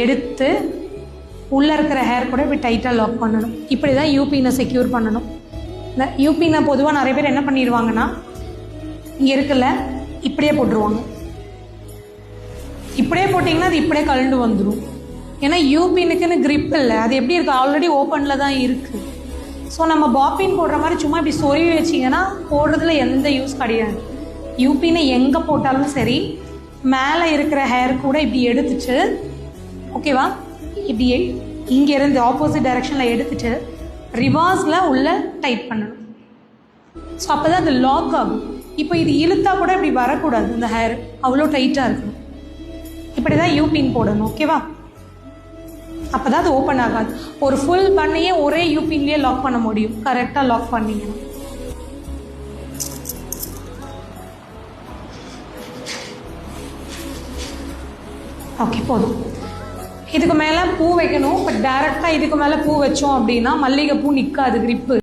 எடுத்து உள்ளே இருக்கிற ஹேர் கூட இப்படி டைட்டாக லாக் பண்ணணும். இப்படி தான் யூபினை செக்யூர் பண்ணணும். இந்த யூபினை பொதுவாக நிறைய பேர் என்ன பண்ணிடுவாங்கன்னா, இங்கே இருக்குல்ல இப்படியே போட்டுருவாங்க. இப்படியே போட்டிங்கன்னா அது இப்படியே கழண்டு வந்துடும். ஏன்னா யூபினுக்குன்னு கிரிப் இல்லை, அது எப்படி இருக்குது, ஆல்ரெடி ஓப்பனில் தான் இருக்குது. ஸோ நம்ம பாப்பின் போடுற மாதிரி சும்மா இப்படி சொருவி வச்சிங்கன்னா போடுறதுல எந்த யூஸ் கிடையாது. யூபினை எங்கே போட்டாலும் சரி, மேலே இருக்கிற ஹேர் கூட இப்படி எடுத்துட்டு, ஓகேவா, இப்படி இங்கேருந்து ஆப்போசிட் டைரெக்ஷனில் எடுத்துட்டு ரிவர்ஸில் உள்ள டைட் பண்ணணும். ஸோ அப்போ தான் அது லாக் ஆகும். இப்போ இது இழுத்தா கூட இப்படி வரக்கூடாது, இந்த ஹேர் அவ்வளோ டைட்டாக இருக்கணும். இப்படி தான் யூபின் போடணும், ஓகேவா. அப்போ தான் அது ஓப்பன் ஆகாது. ஒரு ஃபுல் பண்ணையே ஒரே யூபின்லேயே லாக் பண்ண முடியும், கரெக்டாக லாக் பண்ணிங்கன்னா. ஓகே, போதும். இதுக்கு மேலே பூ வைக்கணும். பட் டைரெக்டாக இதுக்கு மேலே பூ வச்சோம் அப்படின்னா மல்லிகைப்பூ நிற்காது, கிரிப்பு.